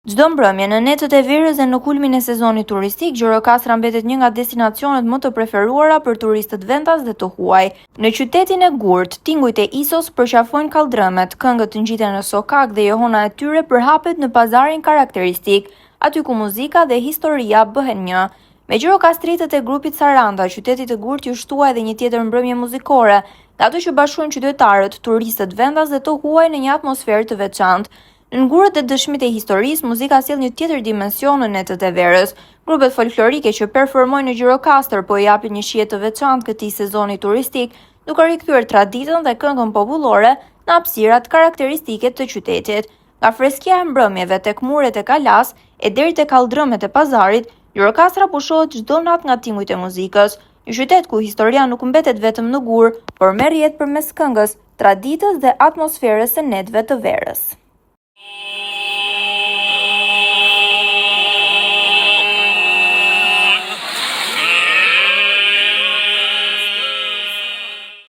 Çdo mbrëmje në netët e verës dhe në kulmin e sezonit turistik, Gjirokastra mbetet një nga destinacionet më të preferuara për turistët vendas dhe të huaj. Në qytetin e Gurt, tingujt e Isos përqafojnë kaldrëmet, këngët ngjiten në sokak dhe johona e tyre përhapet në pazarin karakteristik, aty ku muzika dhe historia bëhen një. Me gjirokastritët e grupit Saranda, qyteti i Gurt ju shtua edhe një tjetër mbrëmje muzikore, ato që bashkojnë qytetarët, turistët vendas dhe të huaj në një atmosferë të veçantë. Në ngurët dhe dëshmit e historisë, muzika sjell një tjetër dimension në netët e verës. Grupet folklorike që performojnë në Gjirokastër po i japin një shije të veçantë këtij sezoni turistik, duke rikthyer traditën dhe këngën popullore në hapësirat karakteristike të qytetit. Nga freskia e mbrëmjeve tek muret e Kalas e deri tek kaldrëmet e pazarit, Gjirokastra pushohet çdo natë nga tingujt e muzikës. Një qytet ku historia nuk mbetet vetëm në gur, por merr jetë përmes këngës, traditës dhe atmosferës së netëve të verës.